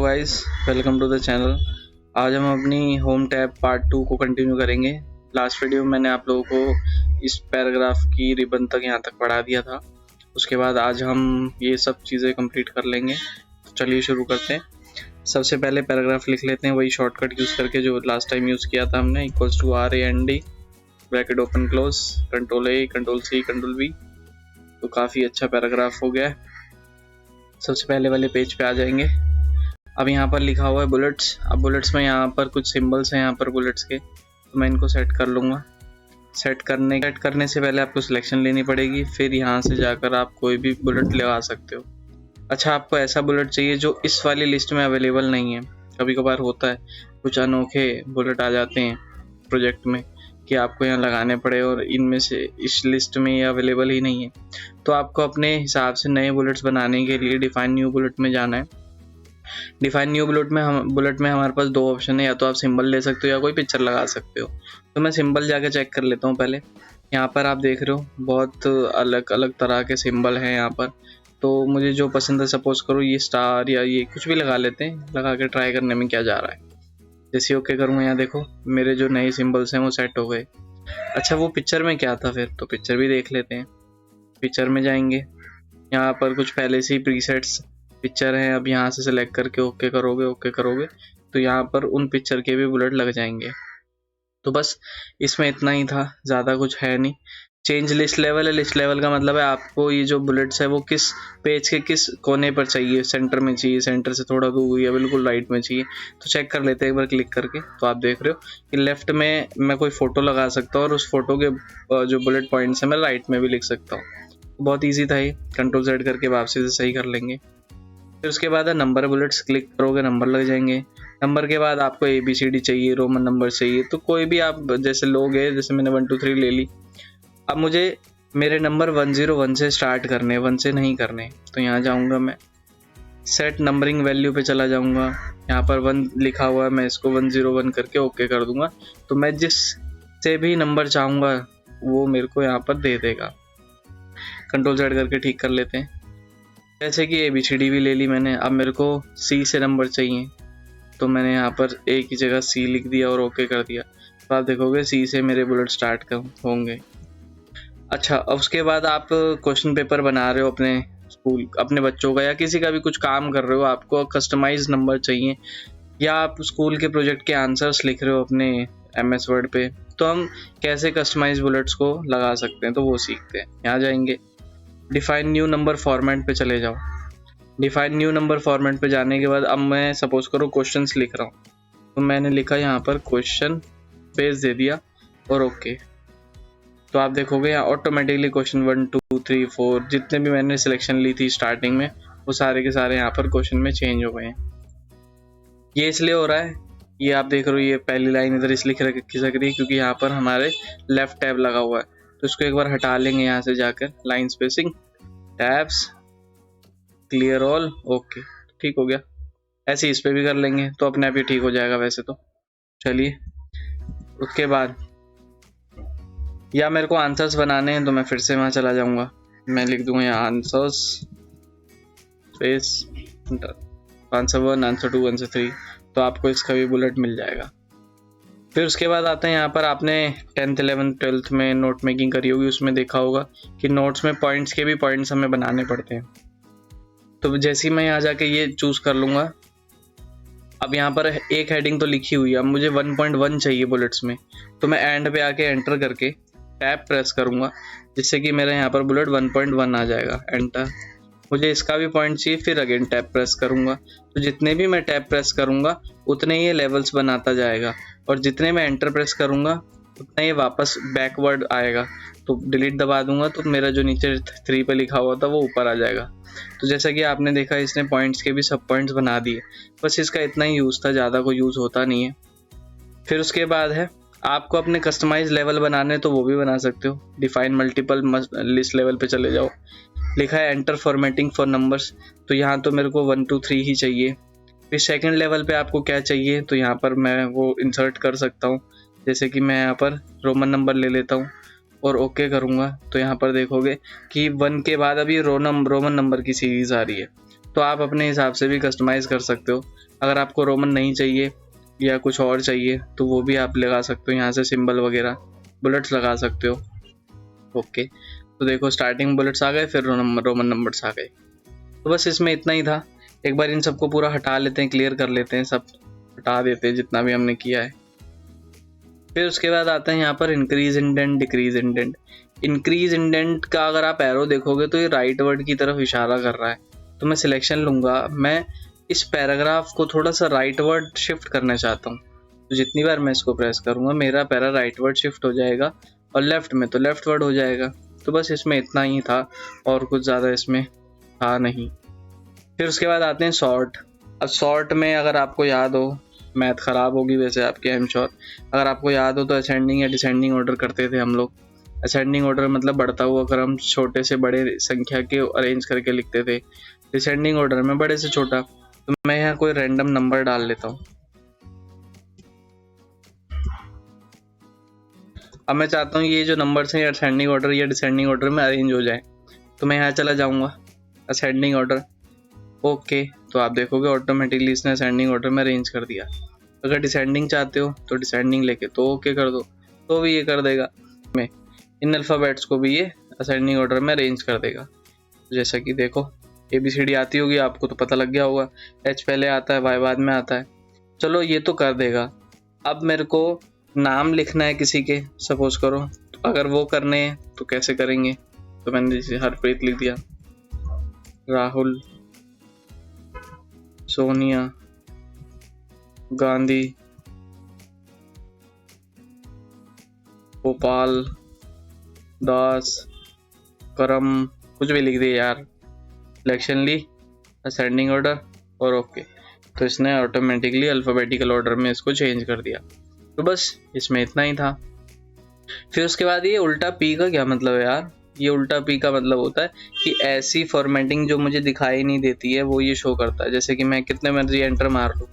Guys, welcome to the channel. आज हम अपनी होम टैब पार्ट 2 को कंटिन्यू करेंगे। लास्ट वीडियो में मैंने आप लोगों को इस पैराग्राफ की रिबन तक यहाँ तक पढ़ा दिया था। उसके बाद आज हम ये सब चीज़ें कंप्लीट कर लेंगे। तो चलिए शुरू करते हैं। सबसे पहले पैराग्राफ लिख लेते हैं, वही शॉर्टकट यूज़ करके जो लास्ट टाइम यूज़ किया था हमने, equals to RAND bracket open close, Ctrl+A Ctrl+C Ctrl+V। तो काफ़ी अच्छा पैराग्राफ हो गया है। सबसे पहले वाले पेज पे आ जाएंगे। अब यहाँ पर लिखा हुआ है बुलेट्स। अब बुलेट्स में यहाँ पर कुछ सिंबल्स हैं यहाँ पर बुलेट्स के, तो मैं इनको सेट कर लूँगा। सेट करने से पहले आपको सिलेक्शन लेनी पड़ेगी, फिर यहाँ से जाकर आप कोई भी बुलेट लगा सकते हो। अच्छा, आपको ऐसा बुलेट चाहिए जो इस वाली लिस्ट में अवेलेबल नहीं है। कभी कभार होता है कुछ अनोखे बुलेट आ जाते हैं प्रोजेक्ट में कि आपको यहाँ लगाने पड़े और इनमें से इस लिस्ट में ये अवेलेबल ही नहीं है। तो आपको अपने हिसाब से नए बुलेट्स बनाने के लिए डिफाइन न्यू बुलेट में जाना है। डिफाइन न्यू बुलेट में हमारे पास दो ऑप्शन है, या तो आप सिंबल ले सकते हो या कोई पिक्चर लगा सकते हो। तो मैं सिंबल जाके चेक कर लेता हूँ पहले। यहाँ पर आप देख रहे हो बहुत अलग अलग तरह के सिंबल हैं यहाँ पर। तो मुझे जो पसंद है, सपोज करो ये स्टार या ये कुछ भी लगा लेते हैं, लगा के ट्राई करने में क्या जा रहा है। जैसे ओके करूँगा, यहाँ देखो मेरे जो नए सिंबल्स हैं वो सेट हो गए। अच्छा, वो पिक्चर में क्या था फिर, तो पिक्चर भी देख लेते हैं। पिक्चर में जाएंगे, यहाँ पर कुछ पहले से ही प्रीसेट्स पिक्चर हैं। अब यहाँ से सिलेक्ट करके ओके करोगे तो यहाँ पर उन पिक्चर के भी बुलेट लग जाएंगे। तो बस इसमें इतना ही था, ज़्यादा कुछ है नहीं। चेंज लिस्ट लेवल है। लिस्ट लेवल का मतलब है आपको ये जो बुलेट्स है वो किस पेज के किस कोने पर चाहिए, सेंटर में चाहिए, सेंटर से थोड़ा दूर या बिल्कुल राइट में चाहिए। तो चेक कर लेते हैं एक बार क्लिक करके। तो आप देख रहे हो कि लेफ्ट में मैं कोई फ़ोटो लगा सकता हूँ और उस फोटो के जो बुलेट पॉइंट्स हैं मैं राइट में भी लिख सकता हूँ। बहुत ईजी था ये, Ctrl+Z करके वापसी से सही कर लेंगे। फिर उसके बाद है नंबर बुलेट्स। क्लिक करोगे नंबर लग जाएंगे। नंबर के बाद आपको ABCD चाहिए, रोमन नंबर चाहिए, तो कोई भी आप जैसे लोगे, जैसे मैंने 1 2 3 ले ली। अब मुझे मेरे नंबर 101 से स्टार्ट करने, 1 से नहीं करने। तो यहाँ जाऊँगा, मैं सेट नंबरिंग वैल्यू पे चला जाऊँगा। यहाँ पर 1 लिखा हुआ है, मैं इसको 101 करके ओके कर दूँगा। तो मैं जिस से भी नंबर चाहूँगा वो मेरे को यहाँ पर दे देगा। Ctrl+Z करके ठीक कर लेते हैं। जैसे कि ABCD भी ले ली मैंने। अब मेरे को C से नंबर चाहिए, तो मैंने यहाँ पर A की जगह C लिख दिया और ओके कर दिया। तो आप देखोगे C से मेरे बुलेट स्टार्ट होंगे। अच्छा, अब उसके बाद आप क्वेश्चन पेपर बना रहे हो अपने स्कूल, अपने बच्चों का, या किसी का भी कुछ काम कर रहे हो, आपको कस्टमाइज नंबर चाहिए, या आप स्कूल के प्रोजेक्ट के आंसर्स लिख रहे हो अपने MS वर्ड पे, तो हम कैसे कस्टमाइज बुलेट्स को लगा सकते हैं, तो वो सीखते हैं। यहाँ जाएंगे, डिफाइन न्यू नंबर फॉर्मेट पे चले जाओ। डिफाइन न्यू नंबर फॉर्मेट पे जाने के बाद अब मैं सपोज करो क्वेश्चंस लिख रहा हूँ, तो मैंने लिखा यहाँ पर क्वेश्चन, पेज दे दिया और ओके। तो आप देखोगे यहाँ ऑटोमेटिकली क्वेश्चन 1 2 3 4 जितने भी मैंने सिलेक्शन ली थी स्टार्टिंग में, वो सारे के सारे यहाँ पर क्वेश्चन में चेंज हो गए हैं। ये इसलिए हो रहा है, ये आप देख रहे हो, ये पहली लाइन इधर इसलिए खिसक रही है क्योंकि यहाँ पर हमारे लेफ्ट टैब लगा हुआ है। तो इसको एक बार हटा लेंगे यहाँ से जाकर, line spacing, tabs, clear all, okay, ठीक हो गया। ऐसे इस पे भी कर लेंगे तो अपने आप ही ठीक हो जाएगा वैसे तो। चलिए, उसके बाद या मेरे को आंसर्स बनाने हैं तो मैं फिर से वहाँ चला जाऊँगा। मैं लिख दूंगा यहाँ answers space answer 1 answer 2 answer 3, तो आपको इसका भी बुलेट मिल जाएगा। फिर उसके बाद आते हैं यहाँ पर, आपने 10th 11th 12th में नोट मेकिंग करी होगी, उसमें देखा होगा कि नोट्स में पॉइंट्स के भी पॉइंट्स हमें बनाने पड़ते हैं। तो जैसे ही मैं यहाँ जाके ये चूज़ कर लूँगा, अब यहाँ पर एक हेडिंग तो लिखी हुई है, अब मुझे 1.1 चाहिए बुलेट्स में, तो मैं एंड पे आके एंटर करके टैब प्रेस करूँगा, जिससे कि मेरा यहाँ पर बुलेट 1.1 आ जाएगा। एंटर। मुझे इसका भी पॉइंट चाहिए, फिर अगेन टैब प्रेस करूँगा। तो जितने भी मैं टैब प्रेस करूँगा उतने ये लेवल्स बनाता जाएगा, और जितने मैं एंटर प्रेस करूँगा उतना ये वापस बैकवर्ड आएगा। तो डिलीट दबा दूंगा तो मेरा जो नीचे 3 पे लिखा हुआ था वो ऊपर आ जाएगा। तो जैसा कि आपने देखा, इसने पॉइंट्स के भी सब पॉइंट्स बना दिए। बस इसका इतना ही यूज़ था, ज़्यादा कोई यूज़ होता नहीं है। फिर उसके बाद है, आपको अपने कस्टमाइज लेवल बनाने तो वो भी बना सकते हो। डिफाइन मल्टीपल लिस्ट लेवल पे चले जाओ, लिखा है एंटर फॉर्मेटिंग फॉर नंबर्स, तो यहाँ तो मेरे को 1 2 3 ही चाहिए। फिर सेकंड लेवल पे आपको क्या चाहिए, तो यहाँ पर मैं वो इंसर्ट कर सकता हूँ। जैसे कि मैं यहाँ पर रोमन नंबर ले लेता हूँ और ओके करूँगा, तो यहाँ पर देखोगे कि 1 के बाद अभी रोमन नंबर की सीरीज़ आ रही है। तो आप अपने हिसाब से भी कस्टमाइज़ कर सकते हो। अगर आपको रोमन नहीं चाहिए या कुछ और चाहिए तो वो भी आप लगा सकते हो, यहाँ से सिंबल वगैरह बुलेट्स लगा सकते हो। ओके, तो देखो स्टार्टिंग बुलेट्स आ गए, फिर रोमन नंबर्स आ गए। तो बस इसमें इतना ही था। एक बार इन सबको पूरा हटा लेते हैं, क्लियर कर लेते हैं, सब हटा देते हैं जितना भी हमने किया है। फिर उसके बाद आते हैं यहाँ पर increase indent, decrease indent. Increase indent का अगर आप एरो देखोगे तो ये राइट वर्ड की तरफ इशारा कर रहा है। तो मैं सिलेक्शन लूँगा, मैं इस पैराग्राफ को थोड़ा सा राइट वर्ड शिफ्ट करना चाहता हूँ। तो जितनी बार मैं इसको प्रेस करूँगा मेरा पैरा राइट वर्ड शिफ्ट हो जाएगा, और लेफ्ट में तो लेफ्ट वर्ड हो जाएगा। तो बस इसमें इतना ही था, और कुछ ज़्यादा इसमें था नहीं। फिर उसके बाद आते हैं सॉर्ट। अब सॉर्ट में अगर आपको याद हो, मैथ ख़राब होगी वैसे आपकी, आई एम श्योर, अगर आपको याद हो तो असेंडिंग या डिसेंडिंग ऑर्डर करते थे हम लोग। असेंडिंग ऑर्डर मतलब बढ़ता हुआ क्रम, छोटे से बड़े संख्या के अरेंज करके लिखते थे। डिसेंडिंग ऑर्डर में बड़े से छोटा। तो मैं यहाँ कोई रैंडम नंबर डाल लेता हूँ। अब मैं चाहता हूँ ये जो नंबर्स हैं असेंडिंग ऑर्डर या डिसेंडिंग ऑर्डर में अरेंज हो जाए, तो मैं यहाँ चला जाऊँगा असेंडिंग ऑर्डर। ओके, तो आप देखोगे ऑटोमेटिकली इसने असेंडिंग ऑर्डर में अरेंज कर दिया। अगर डिसेंडिंग चाहते हो तो डिसेंडिंग लेके तो ओके कर दो, तो भी ये कर देगा। मैं इन अल्फ़ाबेट्स को भी ये असेंडिंग ऑर्डर में अरेंज कर देगा। जैसा कि देखो ABCD आती होगी आपको तो पता लग गया होगा, H पहले आता है, Y बाद में आता है। चलो ये तो कर देगा। अब मेरे को नाम लिखना है किसी के, सपोज करो, तो अगर वो करने हैं तो कैसे करेंगे? तो मैंने जैसे हरप्रीत लिख दिया, राहुल, सोनिया, गांधी, गोपाल, दास, करम, कुछ भी लिख दिया यार, सिलेक्शन ली, असेंडिंग ऑर्डर और ओके। तो इसने ऑटोमेटिकली अल्फ़ाबेटिकल ऑर्डर में इसको चेंज कर दिया। तो बस इसमें इतना ही था। फिर उसके बाद ये उल्टा पी का क्या मतलब है यार? ये उल्टा पी का मतलब होता है कि ऐसी फॉर्मेटिंग जो मुझे दिखाई नहीं देती है वो ये शो करता है। जैसे कि मैं कितने मर्जी एंटर मार लूँ,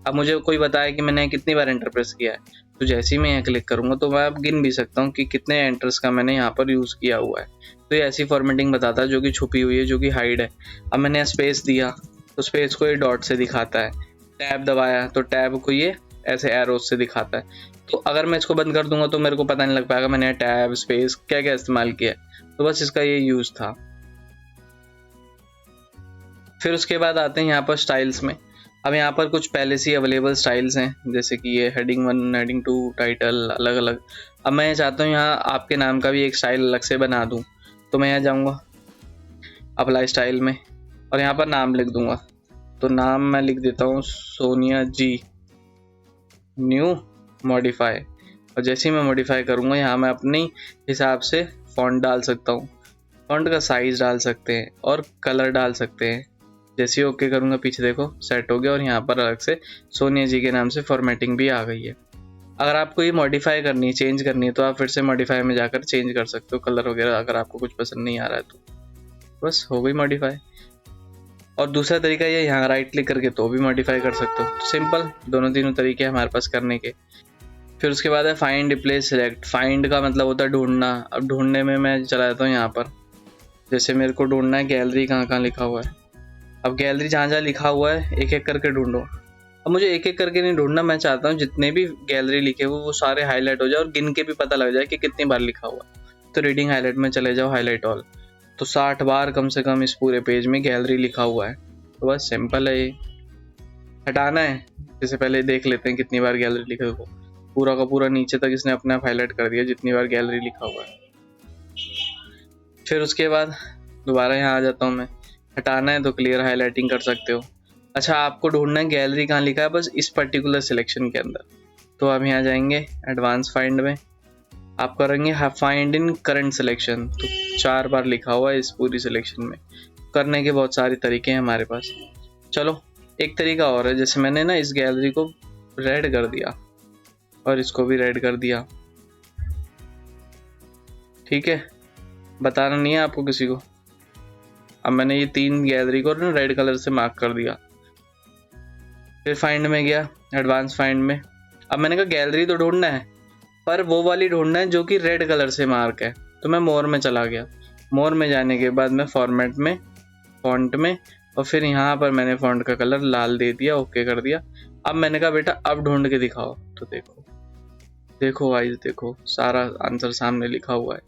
अब मुझे कोई बताया कि मैंने कितनी बार एंटर प्रेस किया है, तो जैसे ही मैं यहाँ क्लिक करूँगा तो मैं अब गिन भी सकता हूँ कि कितने एंटर्स का मैंने यहाँ पर यूज़ किया हुआ है। तो ये ऐसी फॉर्मेटिंग बताता है जो कि छुपी हुई है, जो कि हाइड है। अब मैंने स्पेस दिया तो स्पेस को ये डॉट से दिखाता है, टैब दबाया तो टैब को ये ऐसे एरोज से दिखाता है। तो अगर मैं इसको बंद कर दूंगा तो मेरे को पता नहीं लग पाएगा मैंने टैब, स्पेस क्या क्या इस्तेमाल किया है। तो बस इसका ये यूज था। फिर उसके बाद आते हैं यहाँ पर स्टाइल्स में। अब यहाँ पर कुछ पहले से ही अवेलेबल स्टाइल्स हैं, जैसे कि ये हेडिंग 1, हेडिंग 2, टाइटल, अलग अलग। अब मैं चाहता हूँ यहाँ आपके नाम का भी एक स्टाइल अलग से बना दूँ, तो मैं यहाँ जाऊँगा अप्लाई स्टाइल में और यहाँ पर नाम लिख दूँगा। तो नाम मैं लिख देता हूँ सोनिया जी, न्यू, मॉडिफाई। और जैसे ही मैं मॉडिफाई करूँगा यहाँ मैं अपने हिसाब से फॉन्ट डाल सकता हूँ, फॉन्ट का साइज डाल सकते हैं और कलर डाल सकते हैं। जैसे ही ओके करूँगा पीछे देखो सेट हो गया, और यहाँ पर अलग से सोनिया जी के नाम से फॉर्मेटिंग भी आ गई है। अगर आपको ये मॉडिफाई करनी है, चेंज करनी है, तो आप फिर से मॉडिफाई में जाकर चेंज कर सकते हो कलर वगैरह, अगर आपको कुछ पसंद नहीं आ रहा है तो बस हो गई मॉडिफाई। और दूसरा तरीका ये यहाँ राइट क्लिक करके तो भी मॉडिफाई कर सकते हो। तो सिंपल दोनों तीनों तरीके हमारे पास करने के। फिर उसके बाद है फाइंड, रिप्लेस, सेलेक्ट। फाइंड का मतलब होता है ढूंढना। अब ढूंढने में मैं चला जाता हूँ यहाँ पर, जैसे मेरे को ढूंढना है गैलरी कहाँ कहाँ लिखा हुआ है। अब गैलरी जहाँ जहाँ लिखा हुआ है एक एक करके ढूंढो। अब मुझे एक एक करके नहीं ढूंढना, मैं चाहता हूँ जितने भी गैलरी लिखे हुए वो सारे हाईलाइट हो जाए और गिन के भी पता लग जाए कि कितनी बार लिखा हुआ। तो रीडिंग हाईलाइट में चले जाओ, हाईलाइट ऑल, तो 60 बार कम से कम इस पूरे पेज में गैलरी लिखा हुआ है। तो बस सिंपल है, ये हटाना है। जैसे पहले देख लेते हैं कितनी बार गैलरी लिखा हुआ, पूरा का पूरा नीचे तक इसने अपने आप हाईलाइट कर दिया जितनी बार गैलरी लिखा हुआ है। फिर उसके बाद दोबारा यहाँ आ जाता हूँ मैं, हटाना है तो क्लियर हाईलाइटिंग कर सकते हो। अच्छा, आपको ढूंढना है गैलरी कहाँ लिखा है बस इस पर्टिकुलर सिलेक्शन के अंदर, तो आप यहाँ जाएंगे एडवांस फाइंड में, आप करेंगे फाइंड इन करंट सिलेक्शन। तो 4 बार लिखा हुआ है इस पूरी सिलेक्शन में। करने के बहुत सारे तरीके हैं हमारे पास। चलो एक तरीका और है, जैसे मैंने ना इस गैलरी को रेड कर दिया और इसको भी रेड कर दिया, ठीक है, बताना नहीं है आपको किसी को। अब मैंने ये 3 गैलरी को ना रेड कलर से मार्क कर दिया। फिर फाइंड में गया, एडवांस फाइंड में। अब मैंने कहा गैलरी तो ढूंढना है पर वो वाली ढूंढना है जो कि रेड कलर से मार्क है। तो मैं मोर में चला गया। मोर में जाने के बाद मैं फॉर्मेट में, फॉन्ट में और फिर यहाँ पर मैंने फॉन्ट का कलर लाल दे दिया, ओके कर दिया। अब मैंने कहा बेटा अब ढूंढ के दिखाओ, तो देखो गाइस, देखो सारा आंसर सामने लिखा हुआ है।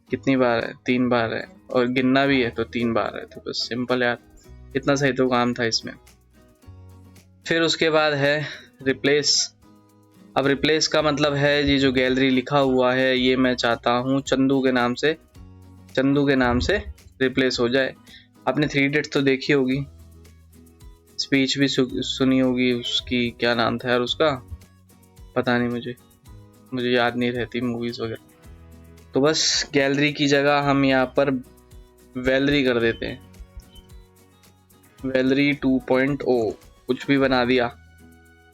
कितनी बार है? 3 बार है, और गिनना भी है तो 3 बार है। तो बस सिंपल यार, इतना सही तो काम था इसमें। फिर उसके बाद है रिप्लेस। अब रिप्लेस का मतलब है ये जो गैलरी लिखा हुआ है ये मैं चाहता हूँ चंदू के नाम से रिप्लेस हो जाए। आपने 3 इडियट्स तो देखी होगी, स्पीच भी सुनी होगी उसकी। क्या नाम था यार उसका, पता नहीं, मुझे याद नहीं रहती मूवीज वगैरह। तो बस गैलरी की जगह हम यहाँ पर वैलरी कर देते हैं, वैलरी 2.0 कुछ भी बना दिया।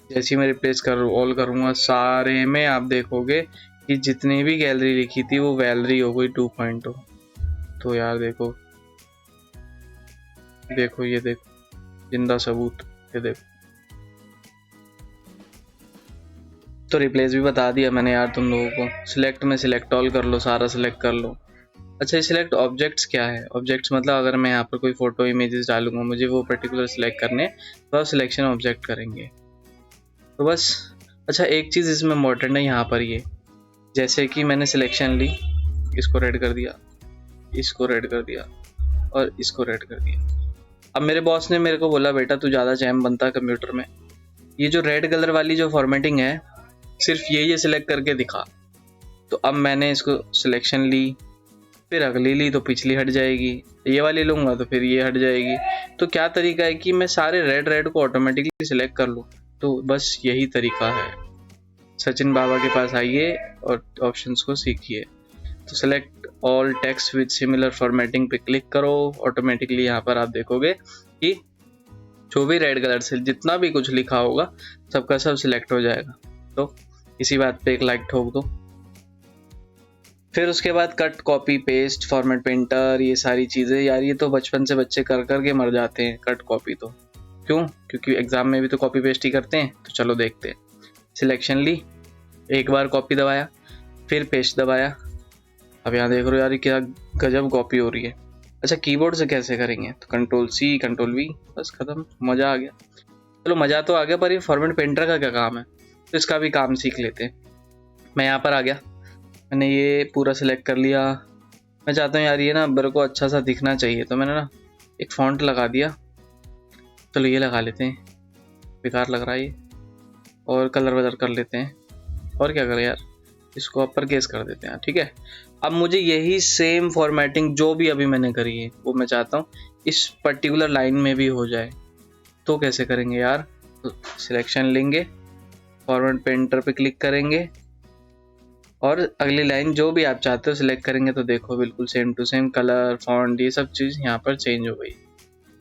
जैसे ही मैं रिप्लेस ऑल करूँगा, सारे में आप देखोगे कि जितनी भी गैलरी लिखी थी वो वैलरी हो गई 2.0। तो यार देखो ये देखो जिंदा सबूत, ये देखो। तो रिप्लेस भी बता दिया मैंने यार तुम लोगों को। सिलेक्ट में सिलेक्ट ऑल कर लो, सारा सिलेक्ट कर लो। अच्छा, सिलेक्ट ऑब्जेक्ट्स क्या है? ऑब्जेक्ट्स मतलब अगर मैं यहाँ पर कोई फोटो इमेजेस डालूंगा, मुझे वो पर्टिकुलर सिलेक्ट करने, तो आप सिलेक्शन ऑब्जेक्ट करेंगे। तो बस अच्छा, एक चीज़ इसमें इम्पोर्टेंट है यहाँ पर, ये जैसे कि मैंने सिलेक्शन ली, इसको रेड कर दिया, इसको रेड कर दिया और इसको रेड कर दिया। अब मेरे बॉस ने मेरे को बोला बेटा तू ज़्यादा जैम बनता है कंप्यूटर में, ये जो रेड कलर वाली जो फॉर्मेटिंग है सिर्फ ये सिलेक्ट करके दिखा। तो अब मैंने इसको सिलेक्शन ली, फिर अगली ली तो पिछली हट जाएगी, ये वाली लूँगा तो फिर ये हट जाएगी। तो क्या तरीका है कि मैं सारे रेड को ऑटोमेटिकली सिलेक्ट कर लूँ? तो बस यही तरीका है। सचिन बाबा के पास आइए और ऑप्शंस को सीखिए। तो select all text with similar formatting पे क्लिक करो, ऑटोमेटिकली यहाँ पर आप देखोगे कि जो भी रेड कलर से जितना भी कुछ लिखा होगा सबका सब सिलेक्ट हो जाएगा। तो इसी बात पे एक लाइक ठोक दो। फिर उसके बाद cut, copy, paste, format painter, ये सारी चीज़ें यार ये तो बचपन से बच्चे कर के मर जाते हैं। कट कॉपी तो क्यों? क्योंकि एग्जाम में भी तो कॉपी पेस्ट ही करते हैं। तो चलो देखते हैं। सिलेक्शन ली, एक बार कॉपी दबाया, फिर पेस्ट दबाया। अब यहाँ देख रहे हो यार क्या गजब कॉपी हो रही है। अच्छा, कीबोर्ड से कैसे करेंगे? तो Ctrl+C Ctrl+V, बस खत्म, मज़ा आ गया। चलो मज़ा तो आ गया, पर ये फॉर्मेट पेंटर का क्या काम है, तो इसका भी काम सीख लेते हैं। मैं यहाँ पर आ गया, मैंने ये पूरा सिलेक्ट कर लिया। मैं चाहता हूँ यार ये ना मेरे को अच्छा सा दिखना चाहिए, तो मैंने ना एक फॉन्ट लगा दिया। चलो ये लगा लेते हैं, बेकार लग रहा है ये, और कलर बदल कर लेते हैं। और क्या करें यार, इसको अपर केस कर देते हैं, ठीक है। अब मुझे यही सेम फॉर्मेटिंग जो भी अभी मैंने करी है वो मैं चाहता हूँ इस पर्टिकुलर लाइन में भी हो जाए। तो कैसे करेंगे यार? तो सिलेक्शन लेंगे, फॉर्मेट पेंटर पे क्लिक करेंगे और अगली लाइन जो भी आप चाहते हो सिलेक्ट करेंगे। तो देखो बिल्कुल same to same colour, font, ये सब चीज़ यहाँ पर चेंज हो गई।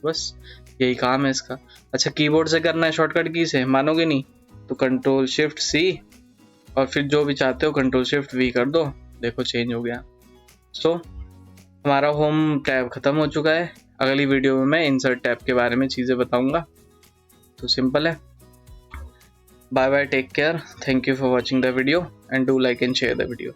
बस यही काम है इसका। अच्छा, कीबोर्ड से करना है शॉर्टकट की से, मानोगे नहीं तो Ctrl+Shift+C और फिर जो भी चाहते हो Ctrl+Shift+V कर दो, देखो चेंज हो गया। सो हमारा होम टैब ख़त्म हो चुका है। अगली वीडियो में मैं इंसर्ट टैब के बारे में चीज़ें बताऊंगा। तो सिंपल है। Bye bye, take care, thank you for watching the video and do like and share the video.